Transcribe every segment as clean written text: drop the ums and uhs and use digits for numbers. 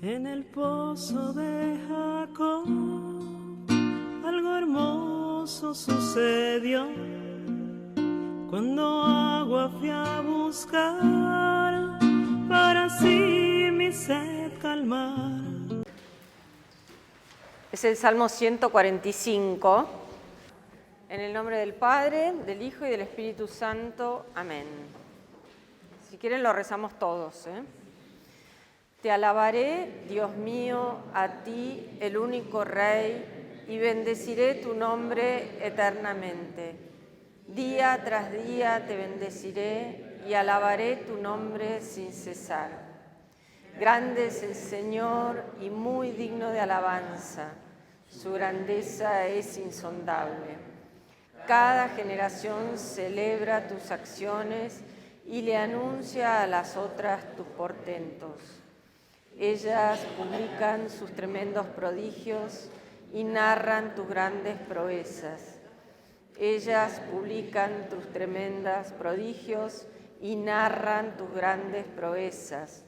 En el pozo de Jacob algo hermoso sucedió. Cuando agua fui a buscar para así mi sed calmar. Es el Salmo 145. En el nombre del Padre, del Hijo y del Espíritu Santo. Amén. Si quieren lo rezamos todos, Te alabaré, Dios mío, a ti, el único Rey, y bendeciré tu nombre eternamente. Día tras día te bendeciré y alabaré tu nombre sin cesar. Grande es el Señor y muy digno de alabanza. Su grandeza es insondable. Cada generación celebra tus acciones y le anuncia a las otras tus portentos. Ellas publican sus tremendos prodigios y narran tus grandes proezas. Ellas publican tus tremendos prodigios y narran tus grandes proezas.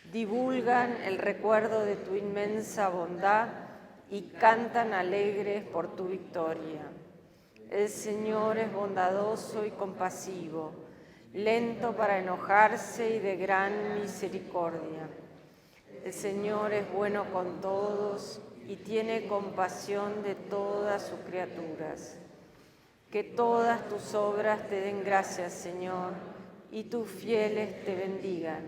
Divulgan el recuerdo de tu inmensa bondad y cantan alegres por tu victoria. El Señor es bondadoso y compasivo, lento para enojarse y de gran misericordia. El Señor es bueno con todos y tiene compasión de todas sus criaturas. Que todas tus obras te den gracias, Señor, y tus fieles te bendigan.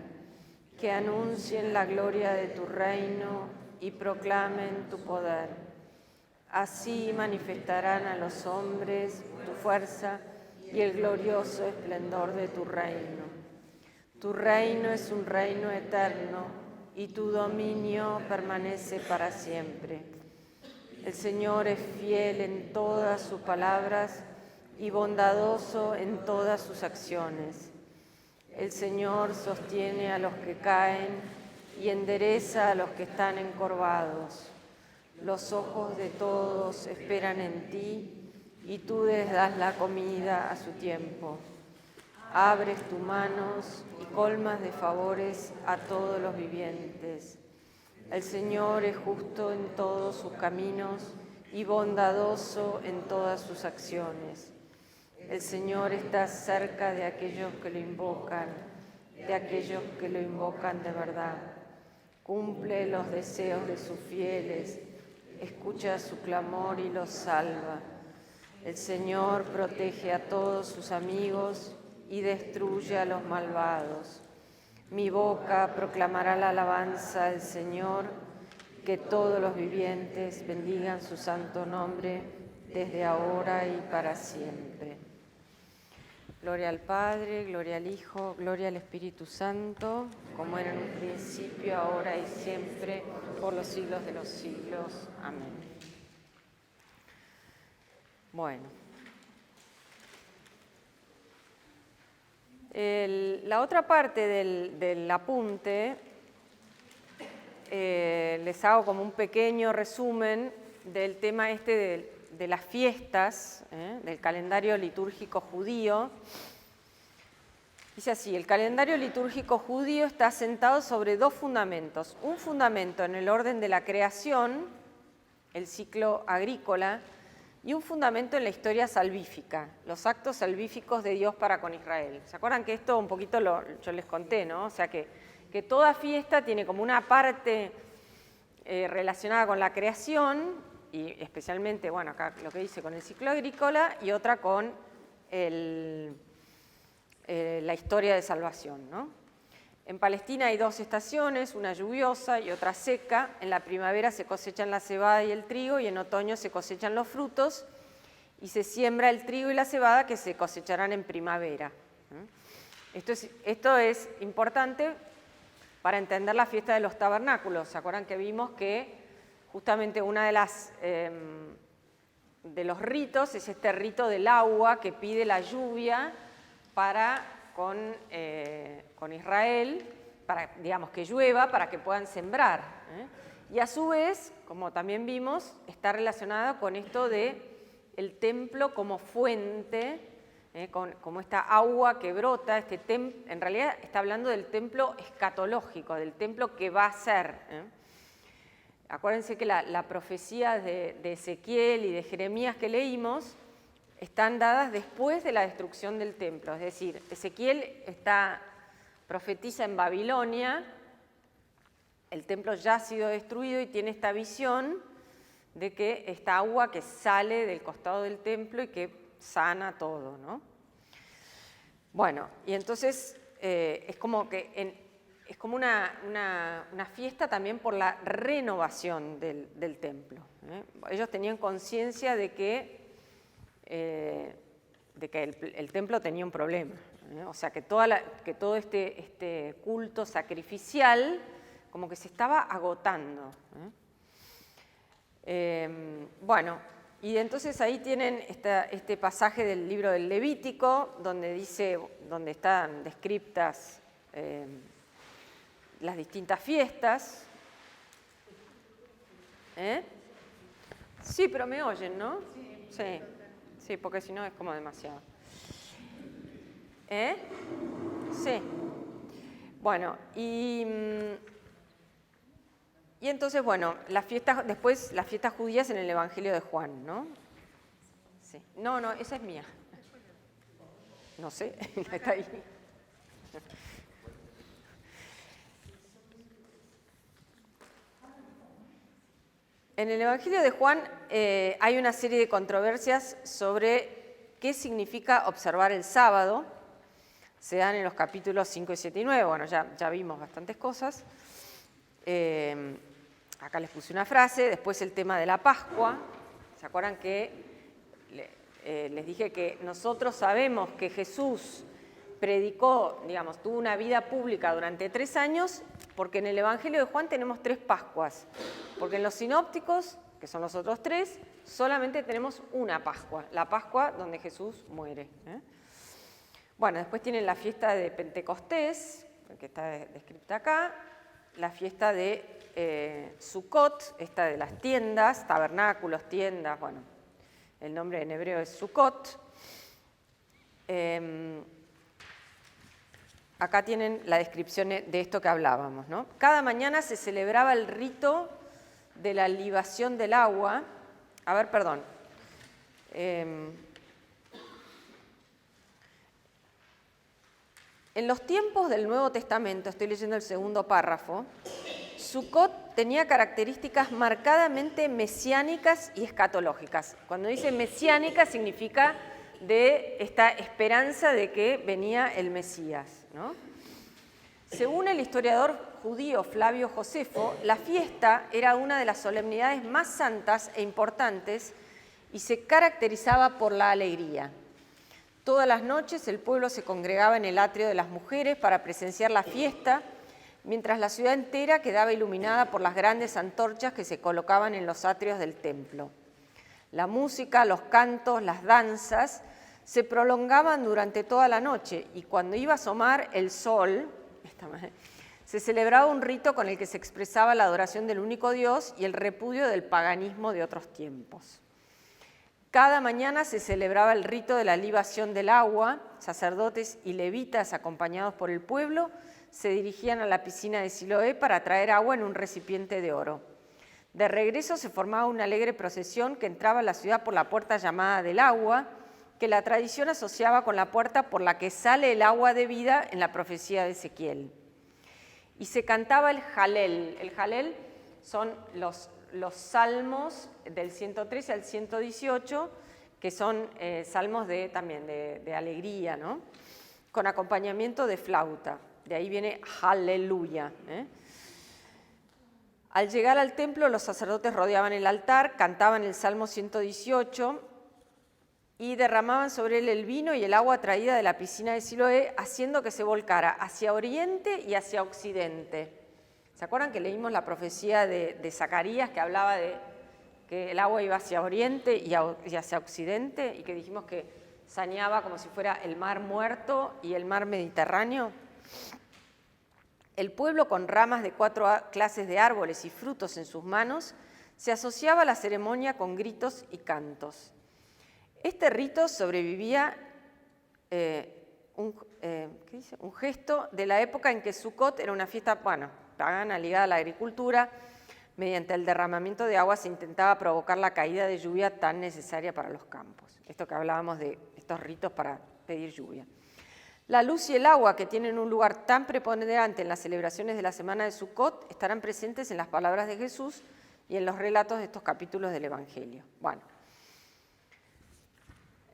Que anuncien la gloria de tu reino y proclamen tu poder. Así manifestarán a los hombres tu fuerza y el glorioso esplendor de tu reino. Tu reino es un reino eterno y tu dominio permanece para siempre. El Señor es fiel en todas sus palabras y bondadoso en todas sus acciones. El Señor sostiene a los que caen y endereza a los que están encorvados. Los ojos de todos esperan en ti y tú les das la comida a su tiempo. Abres tus manos y colmas de favores a todos los vivientes. El Señor es justo en todos sus caminos y bondadoso en todas sus acciones. El Señor está cerca de aquellos que lo invocan, de verdad. Cumple los deseos de sus fieles, escucha su clamor y los salva. El Señor protege a todos sus amigos y destruye a los malvados. Mi boca proclamará la alabanza del Señor, que todos los vivientes bendigan su santo nombre desde ahora y para siempre. Gloria al Padre, gloria al Hijo, gloria al Espíritu Santo, como era en un principio, ahora y siempre, por los siglos de los siglos. Amén. Bueno. La otra parte del apunte, les hago como un pequeño resumen del tema de las fiestas, del calendario litúrgico judío. Dice así: el calendario litúrgico judío está asentado sobre dos fundamentos. Un fundamento en el orden de la creación, el ciclo agrícola, y un fundamento en la historia salvífica, los actos salvíficos de Dios para con Israel. ¿Se acuerdan que esto un poquito yo les conté, ¿no? O sea que toda fiesta tiene como una parte relacionada con la creación, y especialmente, bueno, acá lo que dice con el ciclo agrícola, y otra con la historia de salvación, ¿no? En Palestina hay dos estaciones, una lluviosa y otra seca. En la primavera se cosechan la cebada y el trigo, y en otoño se cosechan los frutos, y se siembra el trigo y la cebada, que se cosecharán en primavera. Esto es importante para entender la fiesta de los tabernáculos. ¿Se acuerdan que vimos que justamente una de los ritos es este rito del agua que pide la lluvia con Israel, para, digamos, que llueva para que puedan sembrar, Y a su vez, como también vimos, está relacionada con esto de el templo como fuente, como esta agua que brota. En realidad está hablando del templo escatológico, del templo que va a ser, Acuérdense que la profecía de Ezequiel y de Jeremías que leímos están dadas después de la destrucción del templo. Es decir, Ezequiel profetiza en Babilonia, el templo ya ha sido destruido y tiene esta visión de que esta agua que sale del costado del templo y que sana todo, ¿no? Bueno, y entonces es como una fiesta también por la renovación del templo, ¿eh? Ellos tenían conciencia de que el templo tenía un problema, ¿eh? O sea, que todo este culto sacrificial como que se estaba agotando, ¿eh? Bueno, y entonces ahí tienen este pasaje del libro del Levítico, donde están descritas las distintas fiestas. ¿Eh? Sí, pero me oyen, ¿no? Sí, porque si no es como demasiado. ¿Eh? Sí. Bueno, y entonces, bueno, después las fiestas judías en el Evangelio de Juan, ¿no? Sí. No, esa es mía. No sé, está ahí. En el Evangelio de Juan hay una serie de controversias sobre qué significa observar el sábado. Se dan en los capítulos 5 y 7 y 9. Bueno, ya vimos bastantes cosas. Acá les puse una frase. Después el tema de la Pascua. ¿Se acuerdan que les dije que nosotros sabemos que Jesús predicó, digamos, tuvo una vida pública durante 3 años, porque en el Evangelio de Juan tenemos 3 Pascuas, porque en los sinópticos, que son los otros 3, solamente tenemos una Pascua, la Pascua donde Jesús muere, ¿eh? Bueno, después tienen la fiesta de Pentecostés, que está descrita acá, la fiesta de Sukkot, esta de las tiendas, tabernáculos, tiendas, bueno, el nombre en hebreo es Sukkot. Acá tienen la descripción de esto que hablábamos, ¿no? Cada mañana se celebraba el rito de la libación del agua. A ver, perdón. En los tiempos del Nuevo Testamento, estoy leyendo el segundo párrafo, Sukkot tenía características marcadamente mesiánicas y escatológicas. Cuando dice mesiánica significa de esta esperanza de que venía el Mesías, ¿no? Según el historiador judío Flavio Josefo, la fiesta era una de las solemnidades más santas e importantes y se caracterizaba por la alegría. Todas las noches el pueblo se congregaba en el atrio de las mujeres para presenciar la fiesta, mientras la ciudad entera quedaba iluminada por las grandes antorchas que se colocaban en los atrios del templo. La música, los cantos, las danzas se prolongaban durante toda la noche y cuando iba a asomar el sol, se celebraba un rito con el que se expresaba la adoración del único Dios y el repudio del paganismo de otros tiempos. Cada mañana se celebraba el rito de la libación del agua. Sacerdotes y levitas, acompañados por el pueblo, se dirigían a la piscina de Siloé para traer agua en un recipiente de oro. De regreso se formaba una alegre procesión que entraba a la ciudad por la puerta llamada del agua, que la tradición asociaba con la puerta por la que sale el agua de vida en la profecía de Ezequiel. Y se cantaba el Jalel. El Jalel son los salmos del 113 al 118, que son salmos también de alegría, ¿no? Con acompañamiento de flauta. De ahí viene Aleluya, ¿eh? Al llegar al templo, los sacerdotes rodeaban el altar, cantaban el Salmo 118 y derramaban sobre él el vino y el agua traída de la piscina de Siloé, haciendo que se volcara hacia oriente y hacia occidente. ¿Se acuerdan que leímos la profecía de Zacarías que hablaba de que el agua iba hacia oriente y hacia occidente y que dijimos que saneaba como si fuera el mar muerto y el mar Mediterráneo? El pueblo, con ramas de 4 clases de árboles y frutos en sus manos, se asociaba a la ceremonia con gritos y cantos. Este rito sobrevivía un gesto de la época en que Sukkot era una fiesta pagana ligada a la agricultura. Mediante el derramamiento de agua se intentaba provocar la caída de lluvia tan necesaria para los campos. Esto que hablábamos de estos ritos para pedir lluvia. La luz y el agua, que tienen un lugar tan preponderante en las celebraciones de la semana de Sukkot, estarán presentes en las palabras de Jesús y en los relatos de estos capítulos del Evangelio. Bueno,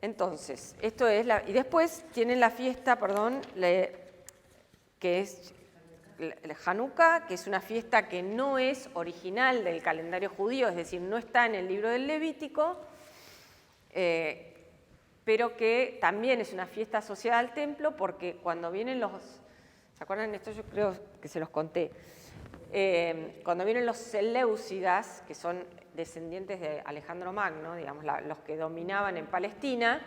entonces, esto es y después tienen la fiesta, que es el Hanukkah, que es una fiesta que no es original del calendario judío, es decir, no está en el libro del Levítico, pero que también es una fiesta asociada al templo, porque cuando vienen ¿se acuerdan? Esto yo creo que se los conté. Cuando vienen los Seleucidas, que son descendientes de Alejandro Magno, digamos, los que dominaban en Palestina,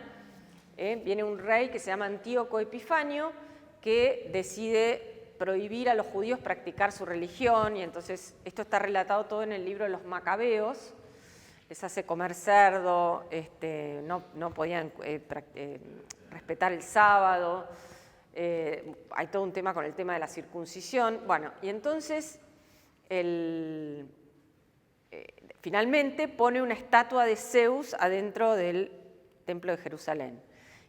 viene un rey que se llama Antíoco Epifanio, que decide prohibir a los judíos practicar su religión, y entonces esto está relatado todo en el libro de los Macabeos. Les hace comer cerdo, no podían respetar el sábado, hay todo un tema con el tema de la circuncisión. Bueno, y entonces finalmente pone una estatua de Zeus adentro del templo de Jerusalén.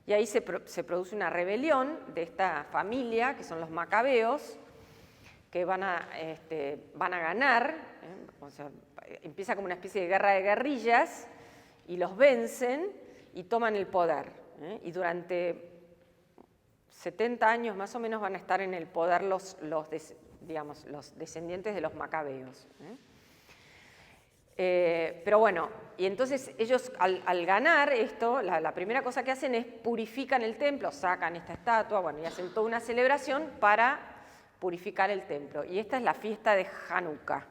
Y ahí se produce una rebelión de esta familia, que son los Macabeos, que van a ganar, o sea, empieza como una especie de guerra de guerrillas, y los vencen y toman el poder. Y durante 70 años más o menos van a estar en el poder los descendientes de los Macabeos. Pero bueno, y entonces ellos al ganar esto, la primera cosa que hacen es purifican el templo, sacan esta estatua, bueno, y hacen toda una celebración para purificar el templo. Y esta es la fiesta de Hanukkah.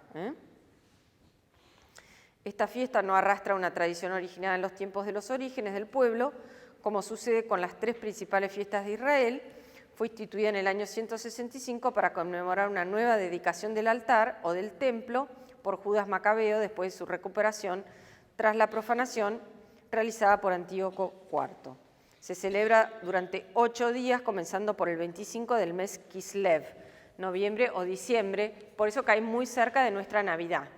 Esta fiesta no arrastra una tradición originada en los tiempos de los orígenes del pueblo, como sucede con las tres principales fiestas de Israel. Fue instituida en el año 165 para conmemorar una nueva dedicación del altar o del templo por Judas Macabeo después de su recuperación tras la profanación realizada por Antíoco IV. Se celebra durante 8 días, comenzando por el 25 del mes Kislev, noviembre o diciembre, por eso cae muy cerca de nuestra Navidad.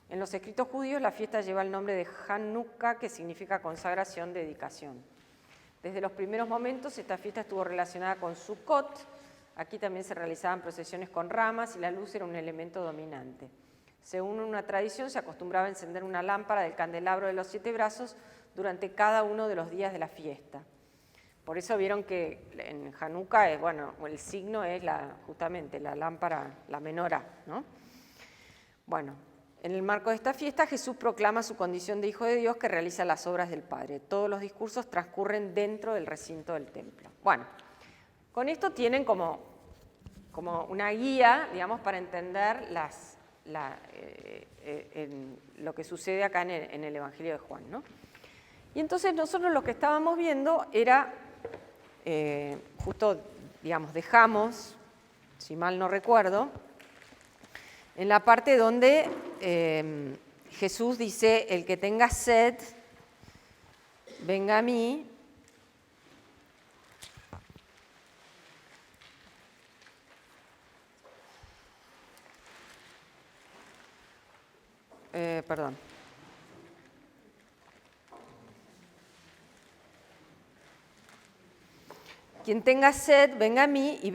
En los escritos judíos la fiesta lleva el nombre de Hanukkah, que significa consagración, dedicación. Desde los primeros momentos esta fiesta estuvo relacionada con Sukkot. Aquí también se realizaban procesiones con ramas y la luz era un elemento dominante. Según una tradición, se acostumbraba a encender una lámpara del candelabro de los 7 brazos durante cada uno de los días de la fiesta. Por eso vieron que en Hanukkah, el signo es justamente la lámpara, la menorá, ¿no? Bueno, en el marco de esta fiesta, Jesús proclama su condición de Hijo de Dios que realiza las obras del Padre. Todos los discursos transcurren dentro del recinto del templo. Bueno, con esto tienen como una guía, digamos, para entender lo que sucede acá en el Evangelio de Juan, ¿no? Y entonces nosotros lo que estábamos viendo era, justo, digamos, dejamos, si mal no recuerdo, en la parte donde Jesús dice: el que tenga sed, venga a mí. Perdón. Quien tenga sed, venga a mí y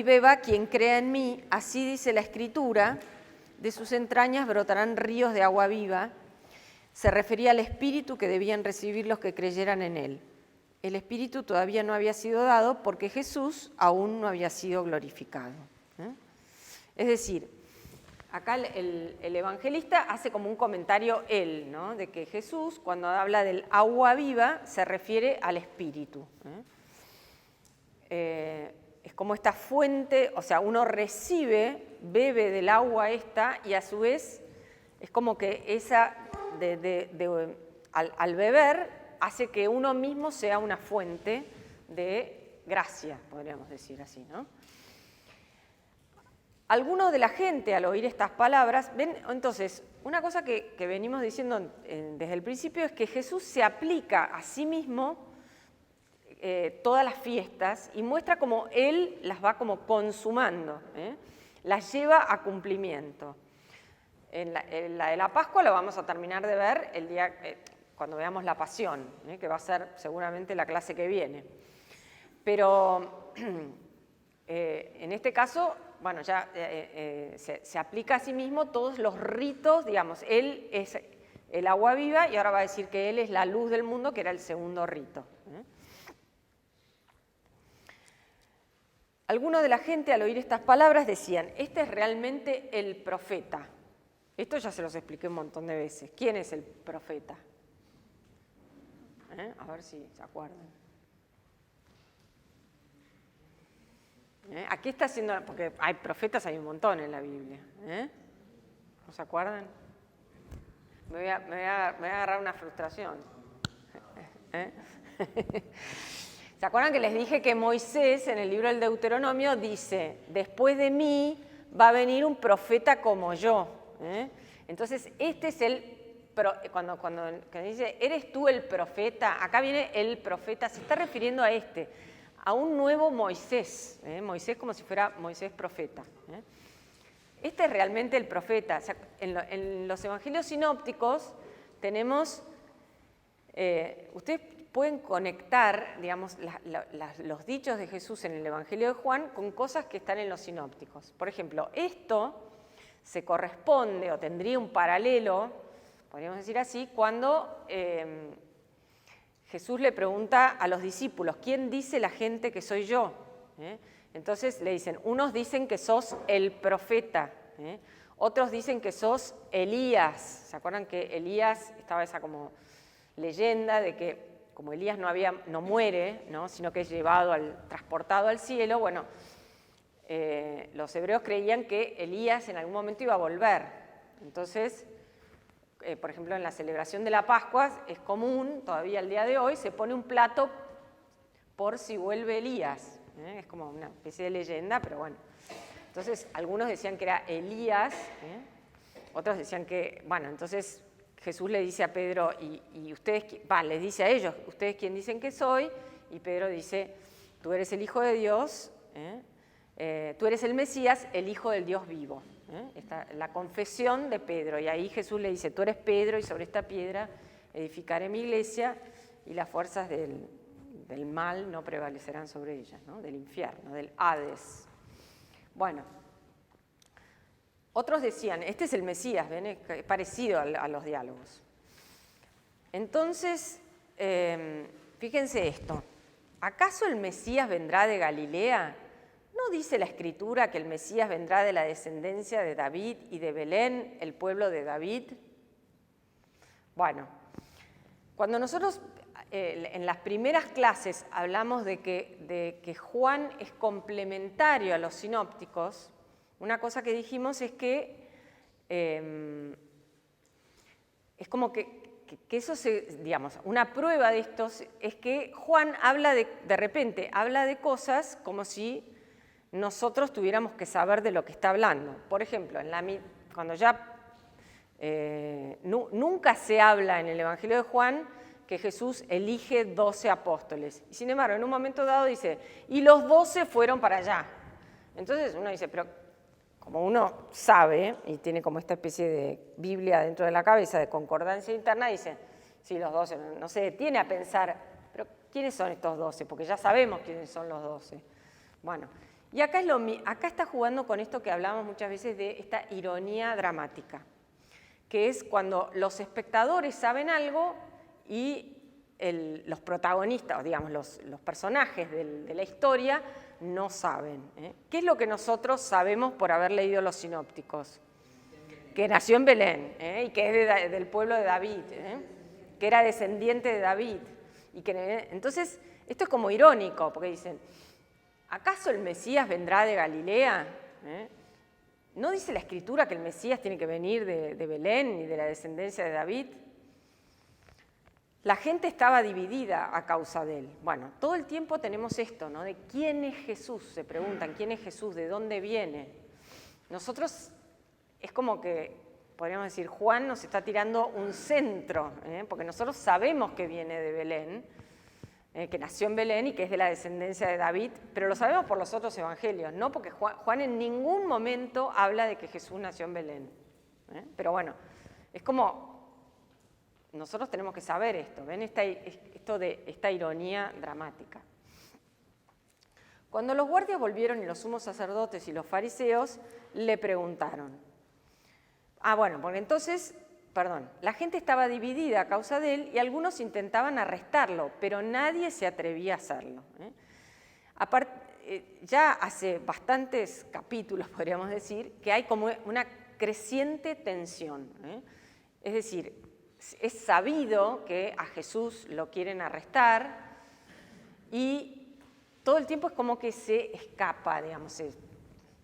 beba quien crea en mí. Así dice la Escritura, de sus entrañas brotarán ríos de agua viva. Se refería al Espíritu que debían recibir los que creyeran en Él. El Espíritu todavía no había sido dado porque Jesús aún no había sido glorificado. Es decir, acá el evangelista hace como un comentario él, ¿no? De que Jesús, cuando habla del agua viva, se refiere al Espíritu. Es como esta fuente, o sea, uno bebe del agua esta, y a su vez es como que al beber hace que uno mismo sea una fuente de gracia, podríamos decir así, ¿no? Algunos de la gente, al oír estas palabras, ven, entonces, una cosa que venimos diciendo desde el principio es que Jesús se aplica a sí mismo todas las fiestas y muestra cómo Él las va como consumando, las lleva a cumplimiento. En la de la Pascua lo vamos a terminar de ver el día, cuando veamos la Pasión, que va a ser seguramente la clase que viene. Pero en este caso, bueno, ya se aplica a sí mismo todos los ritos, digamos, Él es el agua viva y ahora va a decir que Él es la luz del mundo, que era el segundo rito. Algunos de la gente al oír estas palabras decían, este es realmente el profeta. Esto ya se los expliqué un montón de veces. ¿Quién es el profeta? A ver si se acuerdan. Aquí está haciendo, porque hay profetas, hay un montón en la Biblia. ¿No se acuerdan? Me voy a agarrar una frustración. ¿Se acuerdan que les dije que Moisés en el libro del Deuteronomio dice, después de mí va a venir un profeta como yo? Entonces, este es cuando dice, ¿eres tú el profeta? Acá viene el profeta, se está refiriendo a un nuevo Moisés. Moisés como si fuera Moisés profeta. Este es realmente el profeta. O sea, en los evangelios sinópticos tenemos, ustedes pueden conectar, digamos, los dichos de Jesús en el Evangelio de Juan con cosas que están en los sinópticos. Por ejemplo, esto se corresponde o tendría un paralelo, podríamos decir así, cuando Jesús le pregunta a los discípulos, ¿quién dice la gente que soy yo? Entonces le dicen, unos dicen que sos el profeta, otros dicen que sos Elías. ¿Se acuerdan que Elías estaba esa como leyenda de que como Elías no muere, ¿no? Sino que es transportado al cielo? Bueno, los hebreos creían que Elías en algún momento iba a volver. Entonces, por ejemplo, en la celebración de la Pascua es común, todavía al día de hoy, se pone un plato por si vuelve Elías. Es como una especie de leyenda, pero bueno. Entonces, algunos decían que era Elías, otros decían que, bueno, entonces Jesús le dice a Pedro, y ustedes, les dice a ellos, ¿ustedes quién dicen que soy? Y Pedro dice, tú eres el Hijo de Dios, tú eres el Mesías, el Hijo del Dios vivo. Esta, la confesión de Pedro, y ahí Jesús le dice, tú eres Pedro y sobre esta piedra edificaré mi iglesia y las fuerzas del mal no prevalecerán sobre ella, ¿no? Del infierno, del Hades. Bueno, otros decían, este es el Mesías, ¿ven? Es parecido a los diálogos. Entonces, fíjense esto, ¿acaso el Mesías vendrá de Galilea? ¿No dice la Escritura que el Mesías vendrá de la descendencia de David y de Belén, el pueblo de David? Bueno, cuando nosotros en las primeras clases hablamos de que Juan es complementario a los sinópticos, una cosa que dijimos es que es como que eso digamos, una prueba de esto es que Juan habla de repente habla de cosas como si nosotros tuviéramos que saber de lo que está hablando. Por ejemplo, cuando ya nunca se habla en el Evangelio de Juan que Jesús elige 12 apóstoles. Y sin embargo, en un momento dado dice, y los 12 fueron para allá. Entonces uno dice, pero como uno sabe, y tiene como esta especie de Biblia dentro de la cabeza, de concordancia interna, dice, sí, los 12, no se detiene a pensar, pero ¿quiénes son estos 12? Porque ya sabemos quiénes son los 12. Bueno, y acá está jugando con esto que hablamos muchas veces de esta ironía dramática, que es cuando los espectadores saben algo y los protagonistas, digamos, los personajes de la historia no saben. ¿Qué es lo que nosotros sabemos por haber leído los sinópticos? Que nació en Belén y que es del pueblo de David, que era descendiente de David. Entonces, esto es como irónico, porque dicen, ¿acaso el Mesías vendrá de Galilea? ¿No dice la Escritura que el Mesías tiene que venir de Belén y de la descendencia de David? La gente estaba dividida a causa de él. Bueno, todo el tiempo tenemos esto, ¿no? De quién es Jesús, se preguntan, ¿quién es Jesús? ¿De dónde viene? Nosotros, es como que, podríamos decir, Juan nos está tirando un centro, porque nosotros sabemos que viene de Belén, que nació en Belén y que es de la descendencia de David, pero lo sabemos por los otros evangelios, no porque Juan en ningún momento habla de que Jesús nació en Belén. Pero bueno, es como, nosotros tenemos que saber esto, ¿ven? Esta ironía dramática. Cuando los guardias volvieron y los sumos sacerdotes y los fariseos le preguntaron. Porque entonces, la gente estaba dividida a causa de él y algunos intentaban arrestarlo, pero nadie se atrevía a hacerlo. Ya hace bastantes capítulos, podríamos decir, que hay como una creciente tensión. Es decir, es sabido que a Jesús lo quieren arrestar y todo el tiempo es como que se escapa, digamos,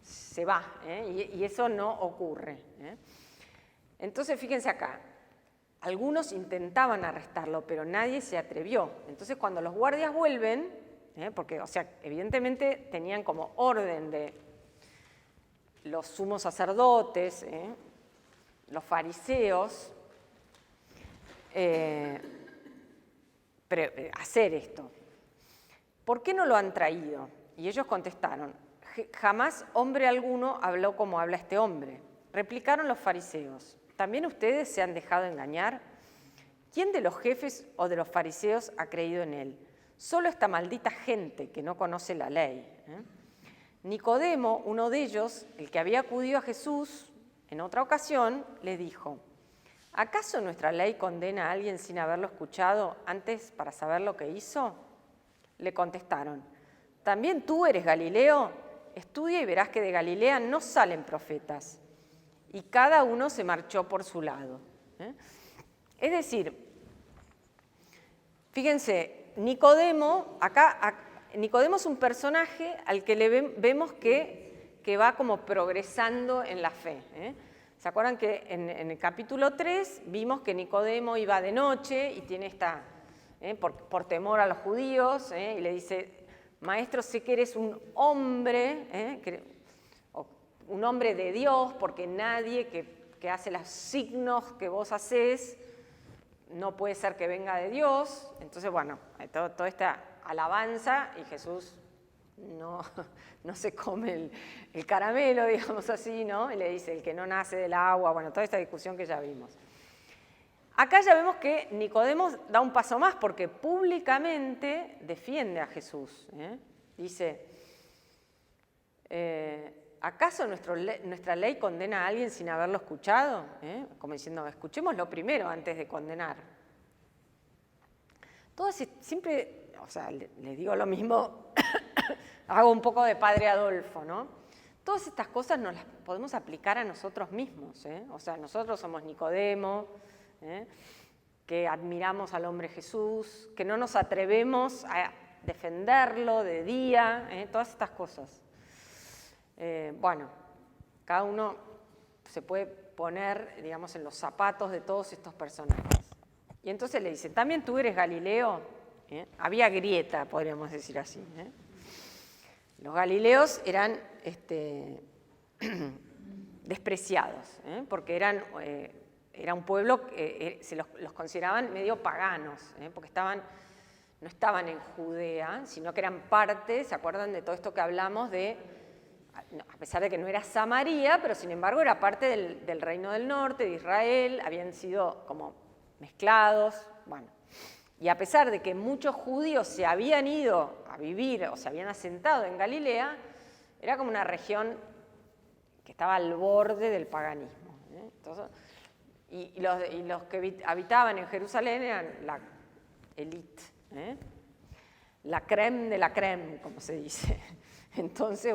se va, y eso no ocurre. Entonces, fíjense acá, algunos intentaban arrestarlo, pero nadie se atrevió. Entonces, cuando los guardias vuelven, porque, evidentemente tenían como orden de los sumos sacerdotes, los fariseos, hacer esto. ¿Por qué no lo han traído? Y ellos contestaron, jamás hombre alguno habló como habla este hombre. Replicaron los fariseos, ¿también ustedes se han dejado engañar? ¿Quién de los jefes o de los fariseos ha creído en él? Solo esta maldita gente que no conoce la ley. Nicodemo, uno de ellos, el que había acudido a Jesús en otra ocasión, le dijo, ¿acaso nuestra ley condena a alguien sin haberlo escuchado antes para saber lo que hizo? Le contestaron, ¿también tú eres Galileo? Estudia y verás que de Galilea no salen profetas. Y cada uno se marchó por su lado. Es decir, fíjense, Nicodemo es un personaje al que vemos que va como progresando en la fe. ¿Se acuerdan que en el capítulo 3 vimos que Nicodemo iba de noche y tiene por temor a los judíos, y le dice, maestro, sé que eres un hombre, un hombre de Dios, porque nadie que hace los signos que vos hacés no puede ser que venga de Dios. Entonces, toda esta alabanza, y Jesús no se come el caramelo, digamos así, ¿no? Y le dice, el que no nace del agua, toda esta discusión que ya vimos. Acá ya vemos que Nicodemo da un paso más porque públicamente defiende a Jesús. Dice, ¿acaso nuestra ley condena a alguien sin haberlo escuchado? Como diciendo, escuchémoslo primero antes de condenar. Siempre, le digo lo mismo, hago un poco de Padre Adolfo, ¿no? Todas estas cosas nos las podemos aplicar a nosotros mismos. Nosotros somos Nicodemo, que admiramos al hombre Jesús, que no nos atrevemos a defenderlo de día, todas estas cosas. Cada uno se puede poner, digamos, en los zapatos de todos estos personajes. Y entonces le dicen, ¿también tú eres Galileo? Había grieta, podríamos decir así. Los galileos eran despreciados, porque era un pueblo que los consideraban medio paganos, porque no estaban en Judea, sino que eran parte, ¿se acuerdan de todo esto que hablamos a pesar de que no era Samaria, pero sin embargo era parte del reino del norte, de Israel, habían sido como mezclados, y a pesar de que muchos judíos se habían ido a vivir o se habían asentado en Galilea, era como una región que estaba al borde del paganismo. Entonces, y los que habitaban en Jerusalén eran la élite, la crème de la crème, como se dice. Entonces,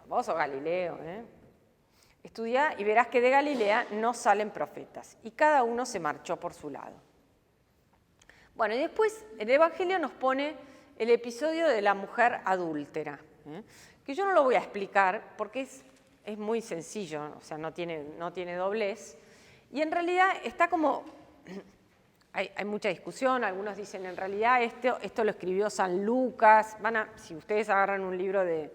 vos sos Galileo, estudiá y verás que de Galilea no salen profetas. Y cada uno se marchó por su lado. Y después el Evangelio nos pone el episodio de la mujer adúltera, que yo no lo voy a explicar porque es muy sencillo, no tiene doblez. Y en realidad está como, hay mucha discusión, algunos dicen en realidad esto lo escribió San Lucas, si ustedes agarran un libro que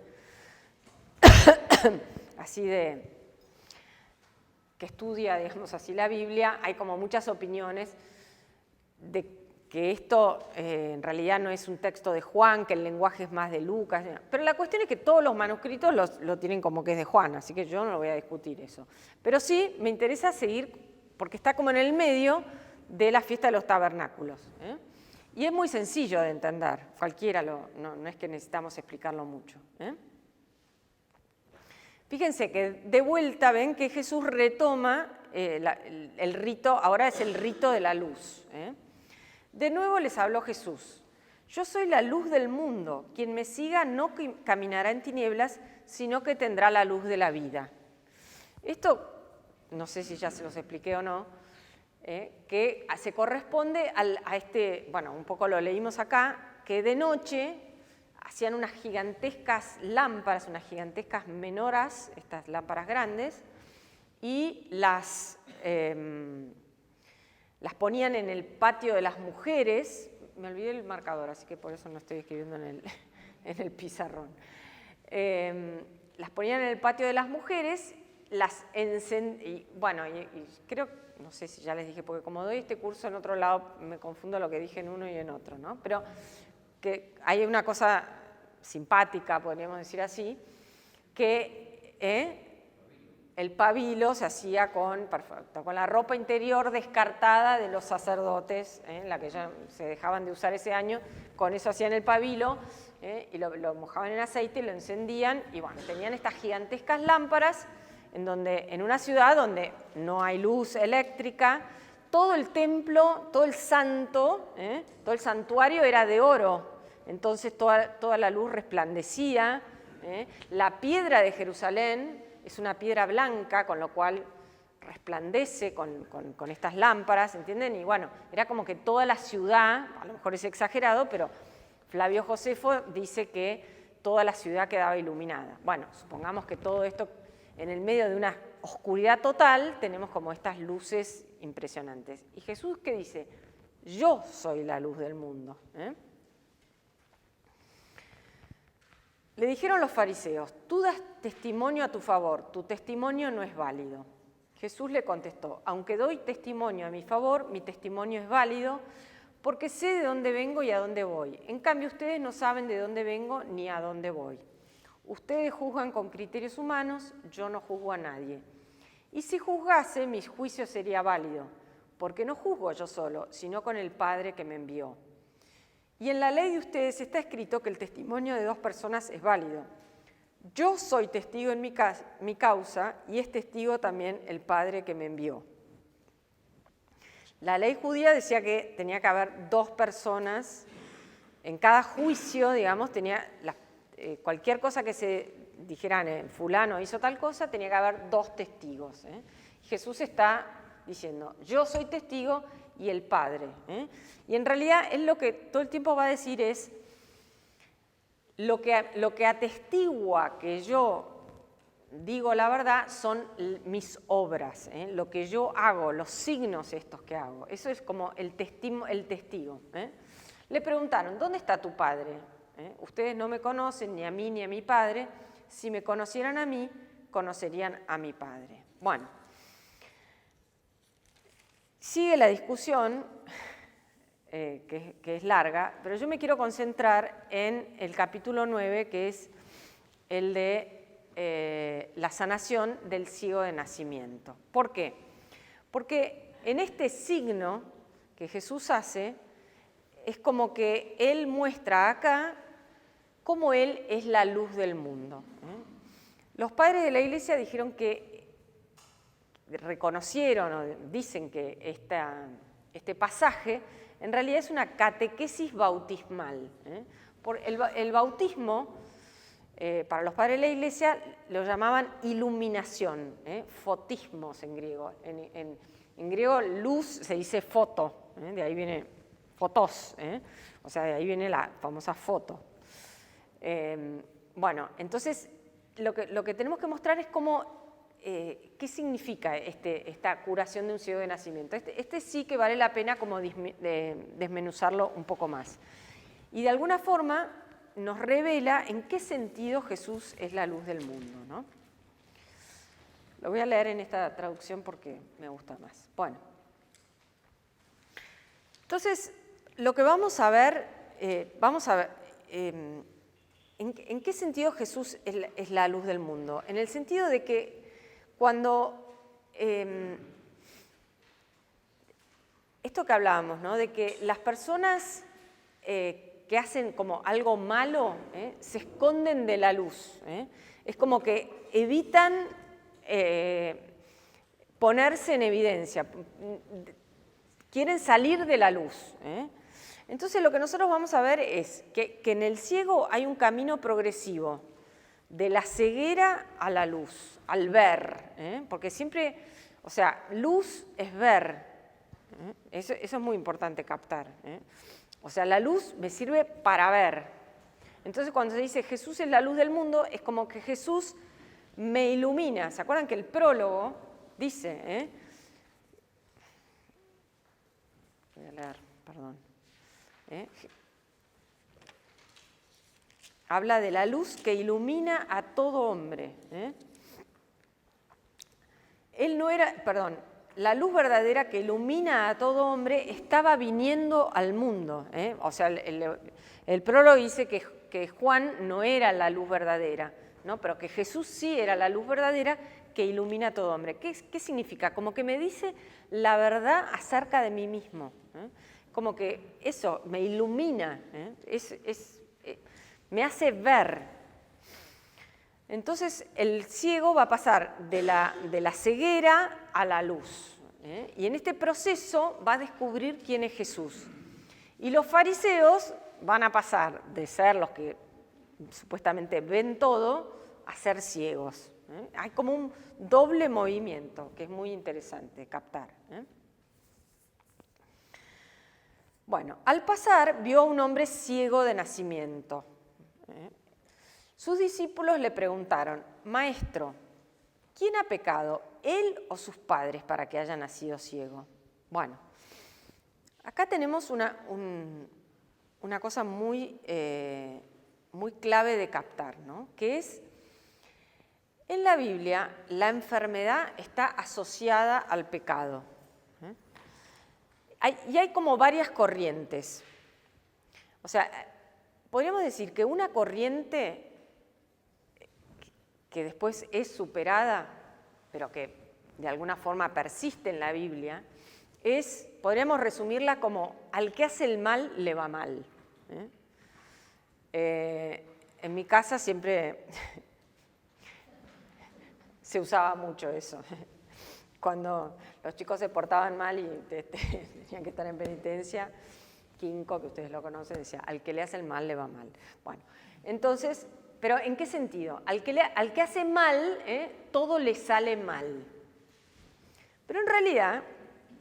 estudia, digamos así, la Biblia, hay como muchas opiniones de que esto en realidad no es un texto de Juan, que el lenguaje es más de Lucas, pero la cuestión es que todos los manuscritos lo tienen como que es de Juan, así que yo no lo voy a discutir eso. Pero sí me interesa seguir, porque está como en el medio de la fiesta de los tabernáculos, ¿eh? Y es muy sencillo de entender, cualquiera no es que necesitamos explicarlo mucho, ¿eh? Fíjense que de vuelta ven que Jesús retoma el rito, ahora es el rito de la luz, ¿eh? De nuevo les habló Jesús: yo soy la luz del mundo, quien me siga no caminará en tinieblas, sino que tendrá la luz de la vida. Esto, no sé si ya se los expliqué o no, que se corresponde a este, bueno, un poco lo leímos acá, que de noche hacían unas gigantescas lámparas, unas gigantescas menoras, estas lámparas grandes, y las ponían en el patio de las mujeres. Me olvidé el marcador, así que por eso no estoy escribiendo en el pizarrón. Las ponían en el patio de las mujeres, las encendían, y creo, no sé si ya les dije, porque como doy este curso en otro lado, me confundo lo que dije en uno y en otro, ¿no? Pero que hay una cosa simpática, podríamos decir así, que el pabilo se hacía con la ropa interior descartada de los sacerdotes, la que ya se dejaban de usar ese año, con eso hacían el pabilo, y lo mojaban en aceite, lo encendían, y bueno, tenían estas gigantescas lámparas, en una ciudad donde no hay luz eléctrica, todo el templo, todo el santuario era de oro, entonces toda la luz resplandecía. La piedra de Jerusalén es una piedra blanca, con lo cual resplandece con estas lámparas, ¿entienden? Y bueno, era como que toda la ciudad, a lo mejor es exagerado, pero Flavio Josefo dice que toda la ciudad quedaba iluminada. Bueno, supongamos que todo esto, en el medio de una oscuridad total, tenemos como estas luces impresionantes. ¿Y Jesús qué dice? Yo soy la luz del mundo. Le dijeron los fariseos: tú das testimonio a tu favor, tu testimonio no es válido. Jesús le contestó: aunque doy testimonio a mi favor, mi testimonio es válido, porque sé de dónde vengo y a dónde voy. En cambio, ustedes no saben de dónde vengo ni a dónde voy. Ustedes juzgan con criterios humanos, yo no juzgo a nadie. Y si juzgase, mi juicio sería válido, porque no juzgo yo solo, sino con el Padre que me envió. Y en la ley de ustedes está escrito que el testimonio de dos personas es válido. Yo soy testigo en mi causa, y es testigo también el Padre que me envió. La ley judía decía que tenía que haber dos personas en cada juicio, digamos, cualquier cosa que se dijeran, fulano hizo tal cosa, tenía que haber dos testigos. Jesús está diciendo: yo soy testigo y el Padre. Y en realidad él lo que todo el tiempo va a decir es: lo que atestigua que yo digo la verdad son mis obras, lo que yo hago, los signos estos que hago. Eso es como el testigo. Le preguntaron: ¿dónde está tu Padre? Ustedes no me conocen, ni a mí ni a mi Padre. Si me conocieran a mí, conocerían a mi Padre. Bueno, sigue la discusión, que es larga, pero yo me quiero concentrar en el capítulo 9, que es el de la sanación del ciego de nacimiento. ¿Por qué? Porque en este signo que Jesús hace, es como que Él muestra acá cómo Él es la luz del mundo. Los padres de la Iglesia dijeron que reconocieron o dicen que este pasaje en realidad es una catequesis bautismal. El bautismo, para los padres de la Iglesia, lo llamaban iluminación, fotismos en griego. En griego luz se dice foto, de ahí viene fotos, o sea, de ahí viene la famosa foto. Bueno, entonces lo que tenemos que mostrar es qué significa esta curación de un ciego de nacimiento. Este sí que vale la pena como desmenuzarlo un poco más. Y de alguna forma nos revela en qué sentido Jesús es la luz del mundo, ¿no? Lo voy a leer en esta traducción porque me gusta más. Bueno, entonces lo que vamos a ver, ¿en qué sentido Jesús es la luz del mundo? En el sentido de que cuando, esto que hablábamos, ¿no? De que las personas que hacen como algo malo, se esconden de la luz. Es como que evitan ponerse en evidencia, quieren salir de la luz. Entonces lo que nosotros vamos a ver es que en el ciego hay un camino progresivo, de la ceguera a la luz, al ver, porque siempre, o sea, luz es ver, eso es muy importante captar. O sea, la luz me sirve para ver. Entonces cuando se dice Jesús es la luz del mundo, es como que Jesús me ilumina. ¿Se acuerdan que el prólogo dice, voy a leer, perdón. Habla de la luz que ilumina a todo hombre. Él no era, perdón, la luz verdadera que ilumina a todo hombre estaba viniendo al mundo. O sea, el prólogo dice que Juan no era la luz verdadera, ¿no? Pero que Jesús sí era la luz verdadera que ilumina a todo hombre. ¿Qué significa? Como que me dice la verdad acerca de mí mismo. Como que eso me ilumina, me hace ver. Entonces el ciego va a pasar de la ceguera a la luz. Y en este proceso va a descubrir quién es Jesús. Y los fariseos van a pasar de ser los que supuestamente ven todo a ser ciegos. Hay como un doble movimiento que es muy interesante captar. Bueno, al pasar vio a un hombre ciego de nacimiento. Sus discípulos le preguntaron, Maestro, ¿quién ha pecado, él o sus padres, para que haya nacido ciego? Bueno, acá tenemos una cosa muy clave de captar, ¿no? Que es, en la Biblia, la enfermedad está asociada al pecado. Y hay como varias corrientes. O sea, podríamos decir que una corriente que después es superada, pero que de alguna forma persiste en la Biblia, podríamos resumirla como al que hace el mal le va mal. En mi casa siempre se usaba mucho eso. Cuando los chicos se portaban mal y tenían que estar en penitencia, Quinco, que ustedes lo conocen, decía, al que le hace el mal le va mal. Bueno, entonces, ¿pero en qué sentido? Al que hace mal, todo le sale mal. Pero en realidad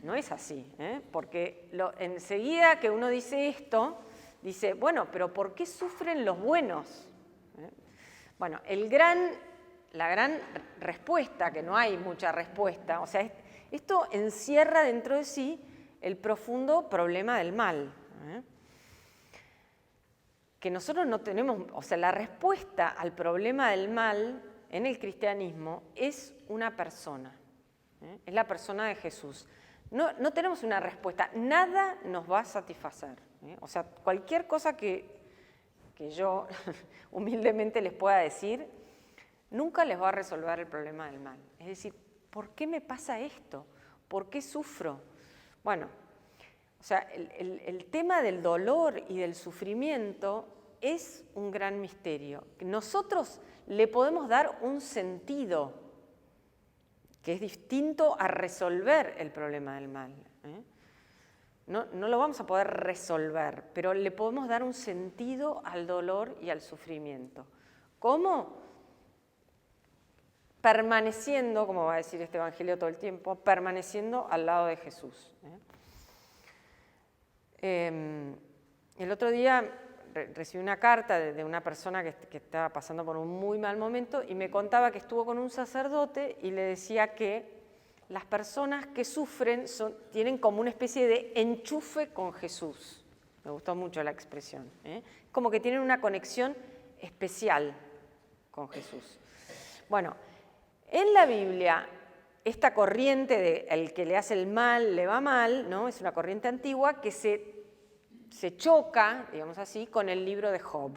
no es así, porque enseguida que uno dice esto, dice, bueno, pero ¿por qué sufren los buenos? Bueno, la gran respuesta, que no hay mucha respuesta, o sea, esto encierra dentro de sí el profundo problema del mal. Que nosotros no tenemos, o sea, la respuesta al problema del mal en el cristianismo es una persona, es la persona de Jesús. No tenemos una respuesta, nada nos va a satisfacer. O sea, cualquier cosa que yo humildemente les pueda decir, nunca les va a resolver el problema del mal. Es decir, ¿por qué me pasa esto? ¿Por qué sufro? Bueno, o sea, el tema del dolor y del sufrimiento es un gran misterio. Nosotros le podemos dar un sentido que es distinto a resolver el problema del mal. No lo vamos a poder resolver, pero le podemos dar un sentido al dolor y al sufrimiento. ¿Cómo? Permaneciendo, como va a decir este evangelio todo el tiempo, permaneciendo al lado de Jesús. El otro día recibí una carta de una persona que estaba pasando por un muy mal momento y me contaba que estuvo con un sacerdote y le decía que las personas que sufren tienen como una especie de enchufe con Jesús. Me gustó mucho la expresión. Como que tienen una conexión especial con Jesús. Bueno, en la Biblia, esta corriente de el que le hace el mal le va mal, ¿no? Es una corriente antigua que se se choca, digamos así, con el libro de Job.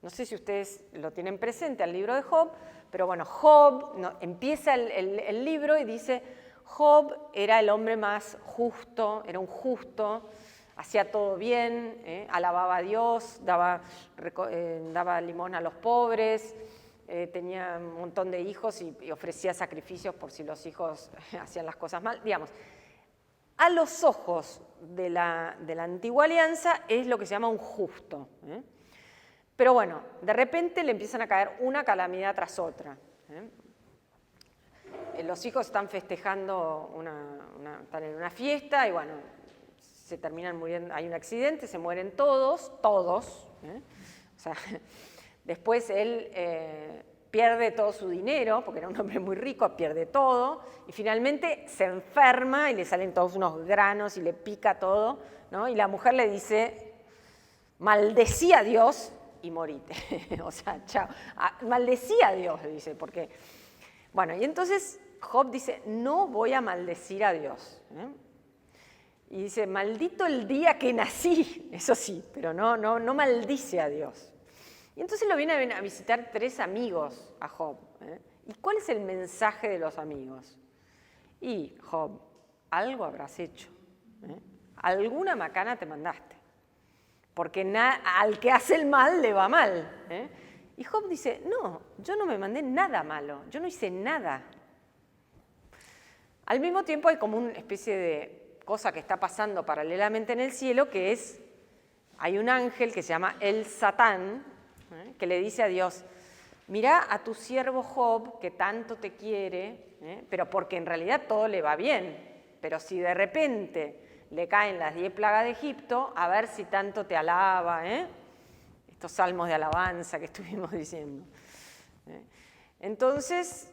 No sé si ustedes lo tienen presente al libro de Job, pero bueno, Job empieza el libro y dice, Job era el hombre más justo, era un justo, hacía todo bien, alababa a Dios, daba limosna a los pobres, tenía un montón de hijos y ofrecía sacrificios por si los hijos hacían las cosas mal. Digamos, a los ojos de la antigua alianza es lo que se llama un justo. Pero bueno, de repente le empiezan a caer una calamidad tras otra. Los hijos están festejando, están en una fiesta y bueno, se terminan muriendo, hay un accidente, se mueren todos. O sea, después él pierde todo su dinero, porque era un hombre muy rico, pierde todo, y finalmente se enferma y le salen todos unos granos y le pica todo, ¿no? Y la mujer le dice, maldecí a Dios y morite. O sea, chao. Maldecí a Dios, le dice, porque... Bueno, y entonces Job dice, no voy a maldecir a Dios. Y dice, maldito el día que nací, eso sí, pero no maldice a Dios. Y entonces lo vienen a visitar 3 amigos a Job. ¿Y cuál es el mensaje de los amigos? Y Job, algo habrás hecho. Alguna macana te mandaste. Porque al que hace el mal le va mal. Y Job dice, no, yo no me mandé nada malo, yo no hice nada. Al mismo tiempo hay como una especie de cosa que está pasando paralelamente en el cielo, que es, hay un ángel que se llama el Satán, que le dice a Dios, mirá a tu siervo Job, que tanto te quiere, pero porque en realidad todo le va bien, pero si de repente le caen las 10 plagas de Egipto, a ver si tanto te alaba, estos salmos de alabanza que estuvimos diciendo. Entonces,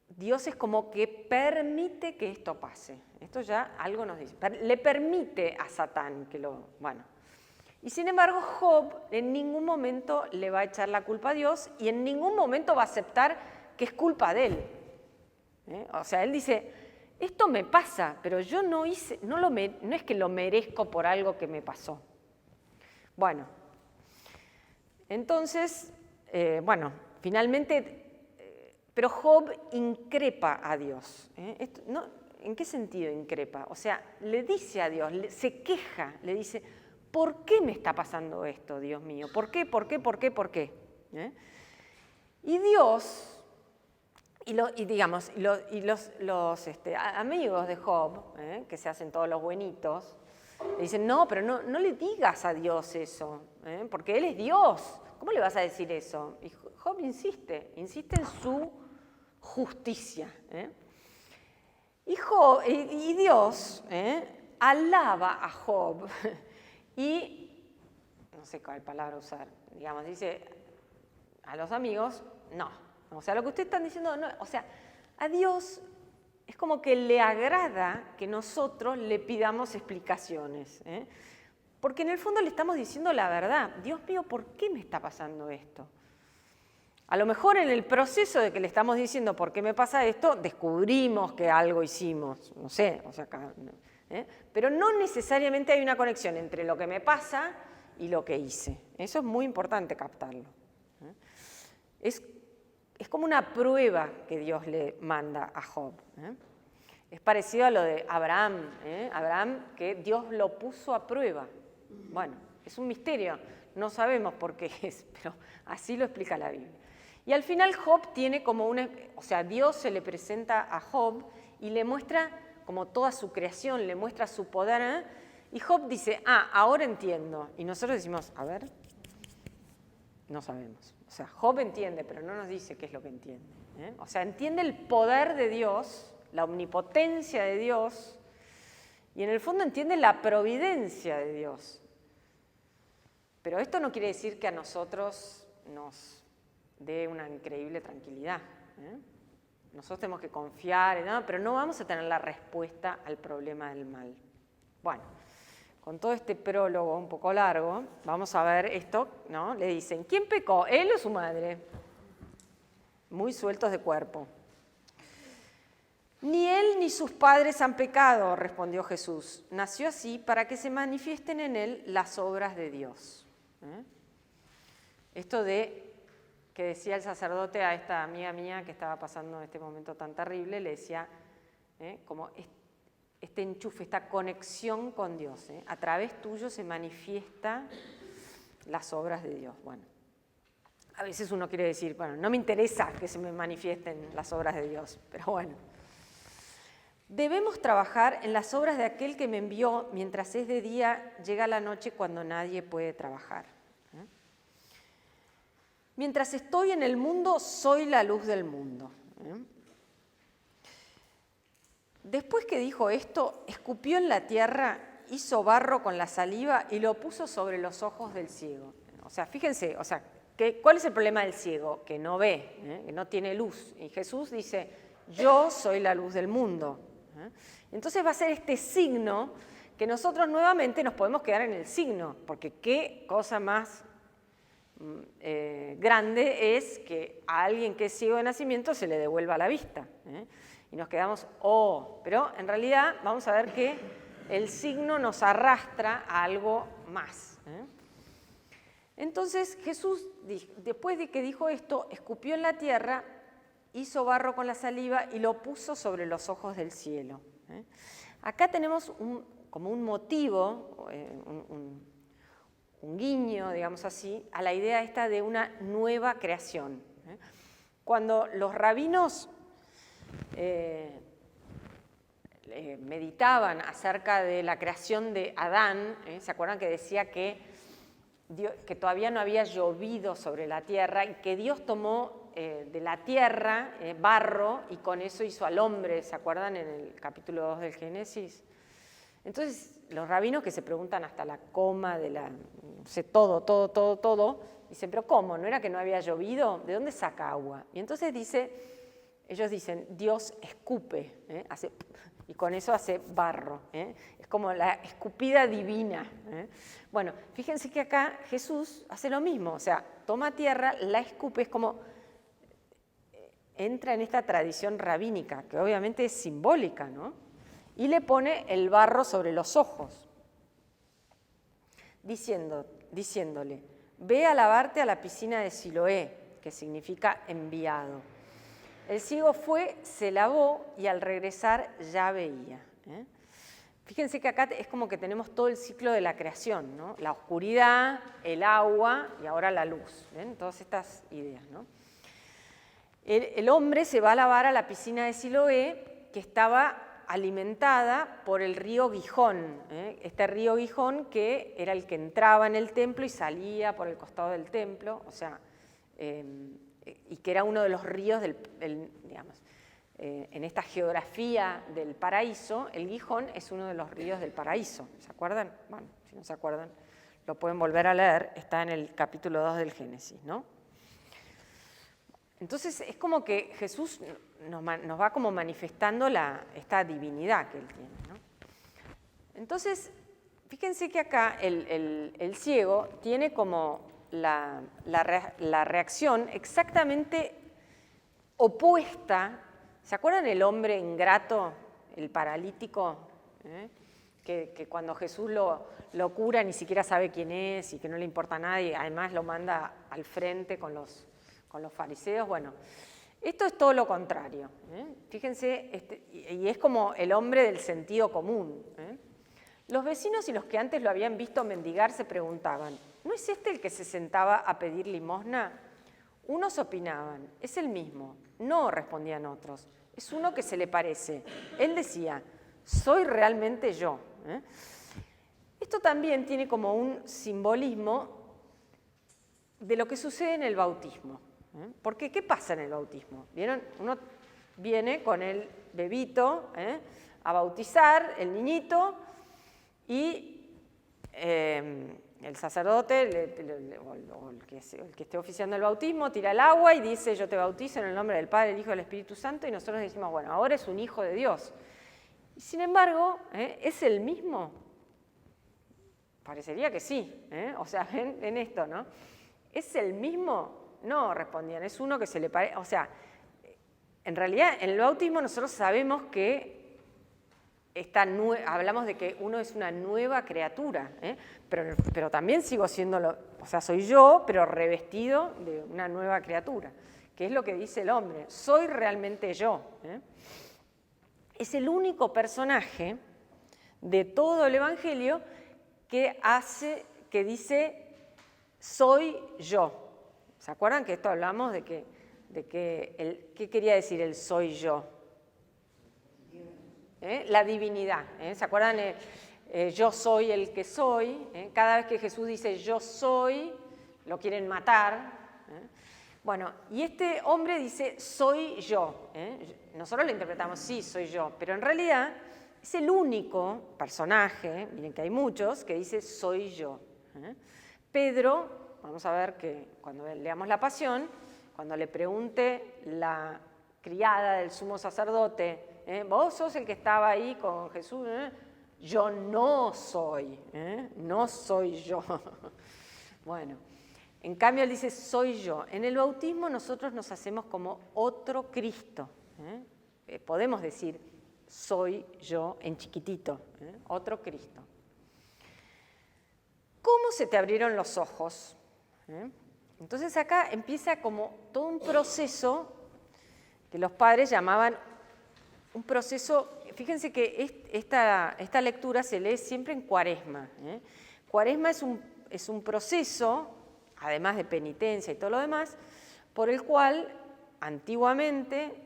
Dios es como que permite que esto pase. Esto ya algo nos dice. Le permite a Satán que lo... Bueno. Y sin embargo, Job en ningún momento le va a echar la culpa a Dios y en ningún momento va a aceptar que es culpa de él. O sea, él dice, esto me pasa, pero yo no es que lo merezco por algo que me pasó. Bueno, entonces, finalmente, pero Job increpa a Dios. ¿En qué sentido increpa? O sea, le dice a Dios, se queja, le dice, ¿por qué me está pasando esto, Dios mío? ¿Por qué? Y Dios... Y los amigos de Job, que se hacen todos los buenitos, le dicen, no, pero no le digas a Dios eso, porque Él es Dios. ¿Cómo le vas a decir eso? Y Job insiste en su justicia. Y Dios alaba a Job y, no sé cuál palabra usar, digamos, dice a los amigos, no. O sea, lo que ustedes están diciendo, no, o sea, a Dios es como que le agrada que nosotros le pidamos explicaciones, porque en el fondo le estamos diciendo la verdad. Dios mío, ¿por qué me está pasando esto? A lo mejor en el proceso de que le estamos diciendo por qué me pasa esto, descubrimos que algo hicimos, no sé, o sea, pero no necesariamente hay una conexión entre lo que me pasa y lo que hice. Eso es muy importante captarlo. Es como una prueba que Dios le manda a Job. Es parecido a lo de Abraham. Abraham, que Dios lo puso a prueba. Bueno, es un misterio, no sabemos por qué es, pero así lo explica la Biblia. Y al final Job tiene como Dios se le presenta a Job y le muestra como toda su creación, le muestra su poder. Y Job dice, ahora entiendo. Y nosotros decimos, a ver, no sabemos. O sea, Job entiende, pero no nos dice qué es lo que entiende. O sea, entiende el poder de Dios, la omnipotencia de Dios, y en el fondo entiende la providencia de Dios. Pero esto no quiere decir que a nosotros nos dé una increíble tranquilidad. Nosotros tenemos que confiar, pero no vamos a tener la respuesta al problema del mal. Bueno. Con todo este prólogo un poco largo, vamos a ver esto, ¿no? Le dicen, ¿quién pecó? ¿Él o su madre? Muy sueltos de cuerpo. Ni él ni sus padres han pecado, respondió Jesús. Nació así para que se manifiesten en él las obras de Dios. Esto de que decía el sacerdote a esta amiga mía que estaba pasando este momento tan terrible, le decía como este enchufe, esta conexión con Dios. A través tuyo se manifiesta las obras de Dios. Bueno, a veces uno quiere decir, bueno, no me interesa que se me manifiesten las obras de Dios, pero bueno. Debemos trabajar en las obras de aquel que me envió mientras es de día, llega la noche cuando nadie puede trabajar. Mientras estoy en el mundo, soy la luz del mundo. Después que dijo esto, escupió en la tierra, hizo barro con la saliva y lo puso sobre los ojos del ciego. O sea, fíjense, ¿cuál es el problema del ciego? Que no ve, que no tiene luz. Y Jesús dice, yo soy la luz del mundo. Entonces va a ser este signo que nosotros nuevamente nos podemos quedar en el signo, porque qué cosa más grande es que a alguien que es ciego de nacimiento se le devuelva la vista. Y nos quedamos, pero en realidad vamos a ver que el signo nos arrastra a algo más. Entonces Jesús, después de que dijo esto, escupió en la tierra, hizo barro con la saliva y lo puso sobre los ojos del cielo. Acá tenemos como un motivo, un guiño, digamos así, a la idea esta de una nueva creación. Cuando los rabinos meditaban acerca de la creación de Adán, ¿se acuerdan que decía que todavía no había llovido sobre la tierra y que Dios tomó de la tierra barro y con eso hizo al hombre? ¿Se acuerdan en el capítulo 2 del Génesis? Entonces los rabinos que se preguntan hasta la coma de la, no sé, todo, dicen, pero ¿cómo? ¿No era que no había llovido? ¿De dónde saca agua? Y entonces ellos dicen, Dios escupe, y con eso hace barro. Es como la escupida divina. Bueno, fíjense que acá Jesús hace lo mismo, o sea, toma tierra, la escupe, es como entra en esta tradición rabínica, que obviamente es simbólica, ¿no? Y le pone el barro sobre los ojos, diciéndole, ve a lavarte a la piscina de Siloé, que significa enviado. El ciego fue, se lavó y al regresar ya veía. Fíjense que acá es como que tenemos todo el ciclo de la creación, ¿no? La oscuridad, el agua y ahora la luz. ¿Ven? Todas estas ideas, ¿no? El hombre se va a lavar a la piscina de Siloé, que estaba alimentada por el río Gihón. Este río Gihón que era el que entraba en el templo y salía por el costado del templo, o sea, y que era uno de los ríos digamos, en esta geografía del paraíso, el Gihón es uno de los ríos del paraíso. ¿Se acuerdan? Bueno, si no se acuerdan, lo pueden volver a leer, está en el capítulo 2 del Génesis, ¿no? Entonces es como que Jesús nos va como manifestando esta divinidad que él tiene, ¿no? Entonces, fíjense que acá el ciego tiene como la reacción exactamente opuesta. ¿Se acuerdan el hombre ingrato, el paralítico? Que cuando Jesús lo cura ni siquiera sabe quién es y que no le importa a nadie, además lo manda al frente con los fariseos. Bueno, esto es todo lo contrario. Fíjense, y es como el hombre del sentido común. Los vecinos y los que antes lo habían visto mendigar se preguntaban, ¿no es este el que se sentaba a pedir limosna? Unos opinaban, es el mismo. No, respondían otros, es uno que se le parece. Él decía, soy realmente yo. Esto también tiene como un simbolismo de lo que sucede en el bautismo. Porque, ¿qué pasa en el bautismo? ¿Vieron? Uno viene con el bebito a bautizar, el niñito, y el sacerdote o el que esté oficiando el bautismo tira el agua y dice, yo te bautizo en el nombre del Padre, del Hijo y del Espíritu Santo, y nosotros decimos, bueno, ahora es un hijo de Dios. Y sin embargo, ¿es el mismo? Parecería que sí. O sea, ven esto, ¿no? ¿Es el mismo? No, respondían, es uno que se le parece. O sea, en realidad en el bautismo nosotros sabemos que hablamos de que uno es una nueva criatura, pero también sigo siendo, soy yo, pero revestido de una nueva criatura, que es lo que dice el hombre, soy realmente yo. Es el único personaje de todo el Evangelio que dice, soy yo. ¿Se acuerdan que esto hablamos de qué quería decir el soy yo? La divinidad. ¿Se acuerdan? Yo soy el que soy. Cada vez que Jesús dice yo soy, lo quieren matar. Bueno, y este hombre dice soy yo. Nosotros lo interpretamos, sí, soy yo, pero en realidad es el único personaje, miren que hay muchos, que dice soy yo. Pedro, vamos a ver que cuando leamos la Pasión, cuando le pregunte la criada del sumo sacerdote, vos sos el que estaba ahí con Jesús, yo no soy, no soy yo. Bueno, en cambio él dice soy yo. En el bautismo nosotros nos hacemos como otro Cristo. Podemos decir soy yo en chiquitito, otro Cristo. ¿Cómo se te abrieron los ojos? Entonces acá empieza como todo un proceso que los padres llamaban un proceso. Fíjense que esta lectura se lee siempre en Cuaresma. Cuaresma es un proceso, además de penitencia y todo lo demás, por el cual antiguamente,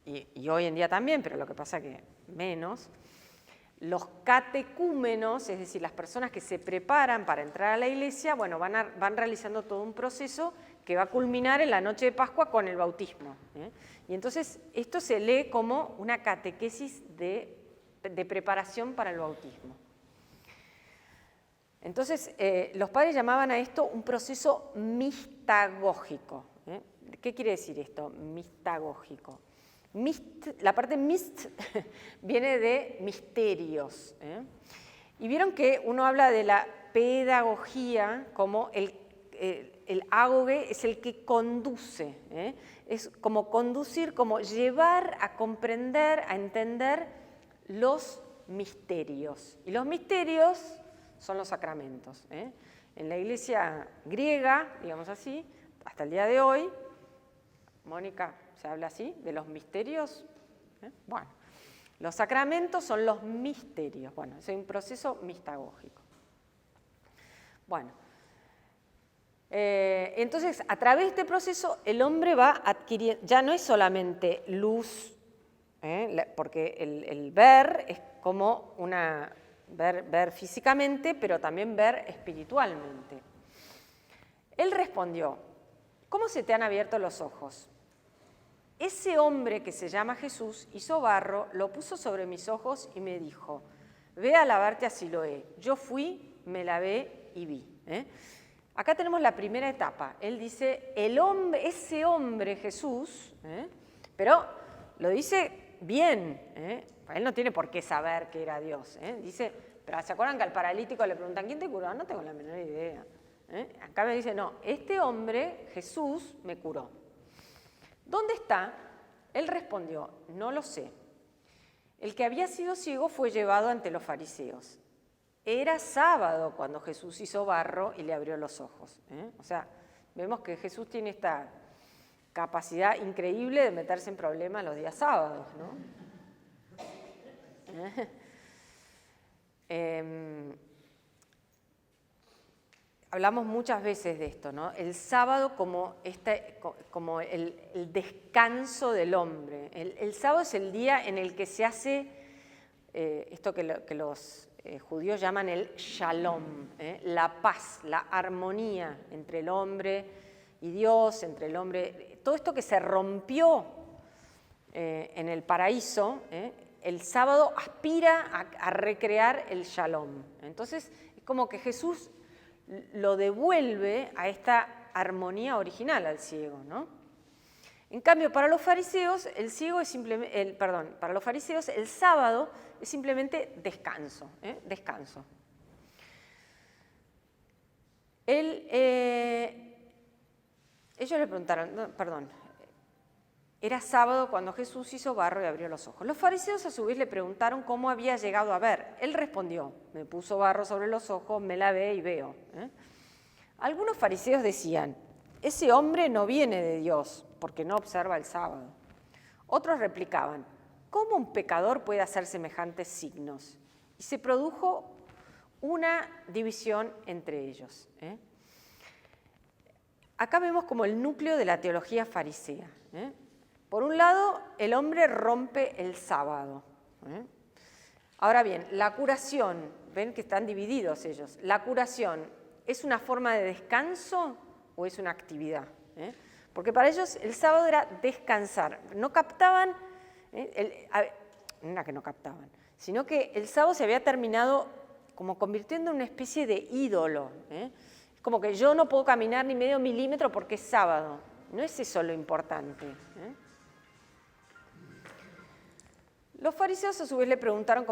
y hoy en día también, pero lo que pasa que menos, los catecúmenos, es decir, las personas que se preparan para entrar a la iglesia, bueno, van realizando todo un proceso que va a culminar en la noche de Pascua con el bautismo. Y entonces esto se lee como una catequesis de preparación para el bautismo. Entonces los padres llamaban a esto un proceso mistagógico. ¿Qué quiere decir esto? Mistagógico. La parte mist viene de misterios. Y vieron que uno habla de la pedagogía como el ágoge es el que conduce. Es como conducir, como llevar a comprender, a entender los misterios. Y los misterios son los sacramentos. En la iglesia griega, digamos así, hasta el día de hoy, Mónica, ¿se habla así? ¿De los misterios? Bueno, los sacramentos son los misterios. Bueno, es un proceso mistagógico. Bueno, entonces, a través de este proceso, el hombre va adquiriendo, ya no es solamente luz, porque el ver es como ver físicamente, pero también ver espiritualmente. Él respondió, ¿cómo se te han abierto los ojos? Ese hombre que se llama Jesús hizo barro, lo puso sobre mis ojos y me dijo, ve a lavarte a Siloé. Yo fui, me lavé y vi. Acá tenemos la primera etapa. Él dice, ese hombre Jesús, pero lo dice bien. Él no tiene por qué saber que era Dios. Dice, pero ¿se acuerdan que al paralítico le preguntan, ¿quién te curó? No tengo la menor idea. Acá me dice, no, este hombre, Jesús, me curó. ¿Dónde está? Él respondió, no lo sé. El que había sido ciego fue llevado ante los fariseos. Era sábado cuando Jesús hizo barro y le abrió los ojos. O sea, vemos que Jesús tiene esta capacidad increíble de meterse en problemas los días sábados, ¿no? Hablamos muchas veces de esto, ¿no? El sábado como el descanso del hombre. El sábado es el día en el que se hace esto que los judíos llaman el shalom, la paz, la armonía entre el hombre y Dios, entre el hombre. Todo esto que se rompió en el paraíso, el sábado aspira a recrear el shalom. Entonces es como que Jesús lo devuelve a esta armonía original al ciego, ¿no? En cambio, para los fariseos, para los fariseos el sábado es simplemente descanso, descanso. Ellos le preguntaron, Era sábado cuando Jesús hizo barro y abrió los ojos. Los fariseos a su vez le preguntaron cómo había llegado a ver. Él respondió: me puso barro sobre los ojos, me lavé y veo. Algunos fariseos decían: ese hombre no viene de Dios porque no observa el sábado. Otros replicaban: ¿cómo un pecador puede hacer semejantes signos? Y se produjo una división entre ellos. Acá vemos como el núcleo de la teología farisea. Por un lado, el hombre rompe el sábado. Ahora bien, la curación, ven que están divididos ellos. ¿La curación es una forma de descanso o es una actividad? Porque para ellos el sábado era descansar. No captaban, no era que no captaban, sino que el sábado se había terminado como convirtiendo en una especie de ídolo. Es como que yo no puedo caminar ni medio milímetro porque es sábado. No es eso lo importante. Los fariseos a su vez le preguntaron,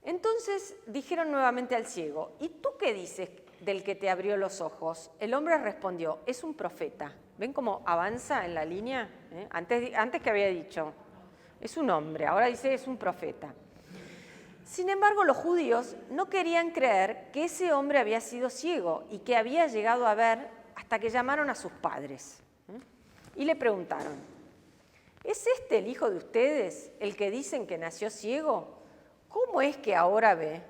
Entonces dijeron nuevamente al ciego: ¿y tú qué dices del que te abrió los ojos? El hombre respondió: es un profeta. ¿Ven cómo avanza en la línea? Antes que había dicho, es un hombre, ahora dice es un profeta. Sin embargo, los judíos no querían creer que ese hombre había sido ciego y que había llegado a ver hasta que llamaron a sus padres. Y le preguntaron: ¿es este el hijo de ustedes, el que dicen que nació ciego? ¿Cómo es que ahora ve?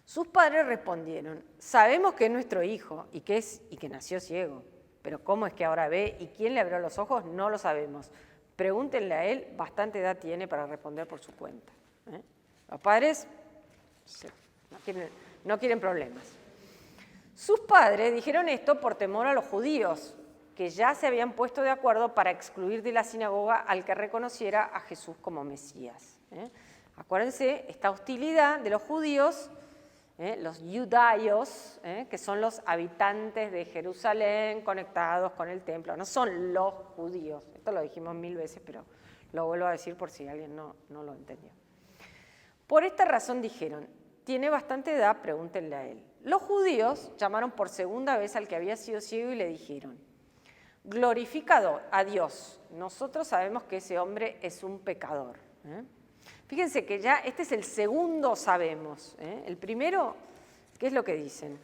Sus padres respondieron: sabemos que es nuestro hijo y que nació ciego, pero ¿cómo es que ahora ve y quién le abrió los ojos? No lo sabemos. Pregúntenle a él, bastante edad tiene para responder por su cuenta. Los padres no quieren problemas. Sus padres dijeron esto por temor a los judíos, que ya se habían puesto de acuerdo para excluir de la sinagoga al que reconociera a Jesús como Mesías. Acuérdense, esta hostilidad de los judíos, los judaios, que son los habitantes de Jerusalén conectados con el templo, no son los judíos. Esto lo dijimos 1000 veces, pero lo vuelvo a decir por si alguien no lo entendió. Por esta razón dijeron: tiene bastante edad, pregúntenle a él. Los judíos llamaron por segunda vez al que había sido ciego y le dijeron: glorificado a Dios, nosotros sabemos que ese hombre es un pecador. Fíjense que ya este es el segundo sabemos. El primero, ¿qué es lo que dicen?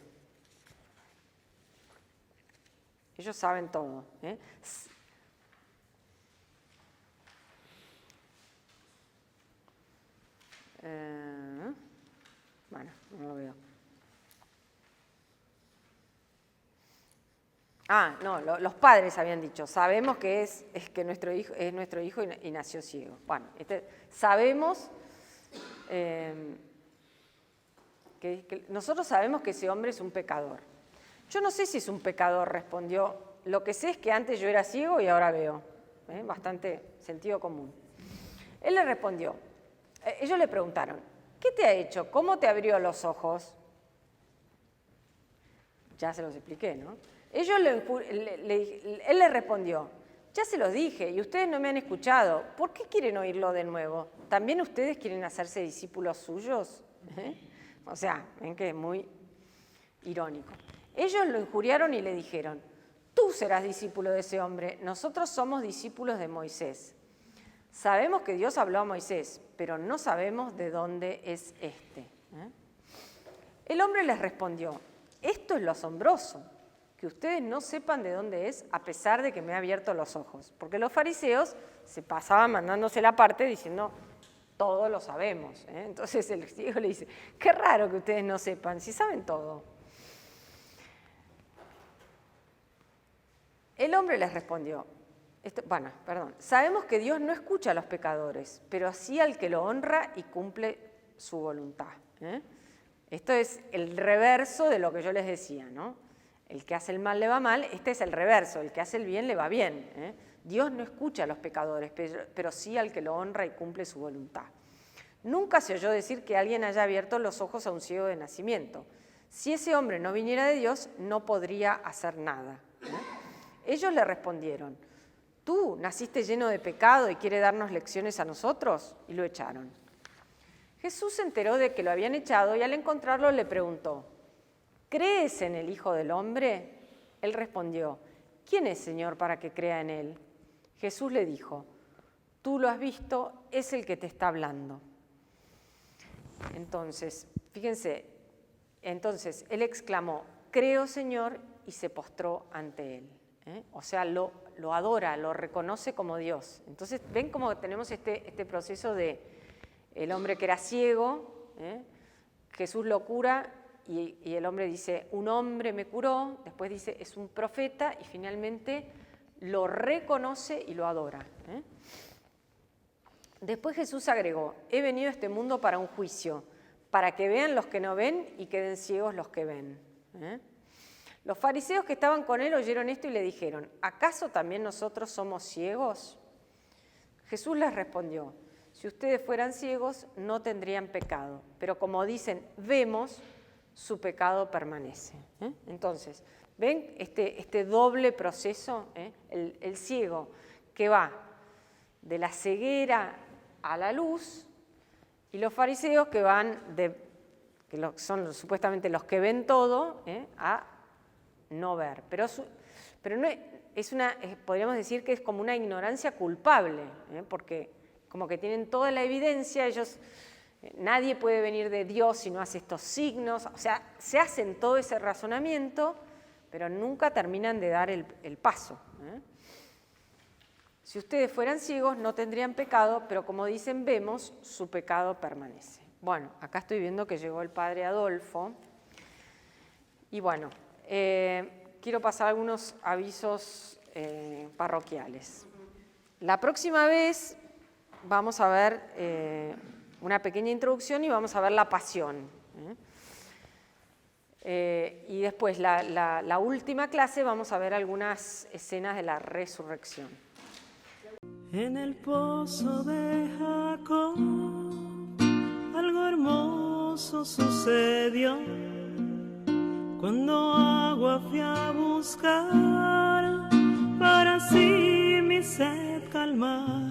Ellos saben todo. Bueno, no lo veo. Los padres habían dicho: sabemos que es que nuestro hijo y nació ciego. Bueno, sabemos que nosotros sabemos que ese hombre es un pecador. Yo no sé si es un pecador, respondió. Lo que sé es que antes yo era ciego y ahora veo. Bastante sentido común. Él le respondió. Ellos le preguntaron: ¿qué te ha hecho? ¿Cómo te abrió los ojos? Ya se los expliqué, ¿no? Él le respondió: ya se los dije y ustedes no me han escuchado. ¿Por qué quieren oírlo de nuevo? ¿También ustedes quieren hacerse discípulos suyos? O sea, ven que es muy irónico. Ellos lo injuriaron y le dijeron: tú serás discípulo de ese hombre, nosotros somos discípulos de Moisés. Sabemos que Dios habló a Moisés, pero no sabemos de dónde es este. El hombre les respondió: esto es lo asombroso, que ustedes no sepan de dónde es a pesar de que me ha abierto los ojos. Porque los fariseos se pasaban mandándose la parte diciendo: todo lo sabemos. Entonces el ciego le dice: qué raro que ustedes no sepan, si saben todo. El hombre les respondió: sabemos que Dios no escucha a los pecadores, pero sí al que lo honra y cumple su voluntad. Esto es el reverso de lo que yo les decía, ¿no? El que hace el mal le va mal, este es el reverso, el que hace el bien le va bien. Dios no escucha a los pecadores, pero sí al que lo honra y cumple su voluntad. Nunca se oyó decir que alguien haya abierto los ojos a un ciego de nacimiento. Si ese hombre no viniera de Dios, no podría hacer nada. Ellos le respondieron: ¿tú naciste lleno de pecado y quieres darnos lecciones a nosotros? Y lo echaron. Jesús se enteró de que lo habían echado y al encontrarlo le preguntó: ¿crees en el Hijo del Hombre? Él respondió: ¿quién es, Señor, para que crea en él? Jesús le dijo: tú lo has visto, es el que te está hablando. Entonces, fíjense, él exclamó: creo, Señor, y se postró ante él. O sea, lo adora, lo reconoce como Dios. Entonces, ven cómo tenemos este proceso de el hombre que era ciego, Jesús lo cura y el hombre dice: un hombre me curó, después dice: es un profeta, y finalmente lo reconoce y lo adora. Después Jesús agregó: he venido a este mundo para un juicio, para que vean los que no ven y queden ciegos los que ven. Los fariseos que estaban con él oyeron esto y le dijeron: ¿acaso también nosotros somos ciegos? Jesús les respondió: si ustedes fueran ciegos no tendrían pecado, pero como dicen vemos, su pecado permanece. Entonces, ¿ven este doble proceso? El ciego que va de la ceguera a la luz, y los fariseos que van que son supuestamente los que ven todo, a no ver. Pero no podríamos decir que es como una ignorancia culpable, porque como que tienen toda la evidencia, nadie puede venir de Dios si no hace estos signos, o sea, se hacen todo ese razonamiento, pero nunca terminan de dar el paso. Si ustedes fueran ciegos no tendrían pecado, pero como dicen vemos, su pecado permanece. Bueno, acá estoy viendo que llegó el padre Adolfo. Y bueno, quiero pasar algunos avisos parroquiales. La próxima vez vamos a ver una pequeña introducción y vamos a ver la pasión. Y después, la última clase, vamos a ver algunas escenas de la resurrección. En el pozo de Jacob algo hermoso sucedió. Cuando agua fui a buscar para así mi sed calmar,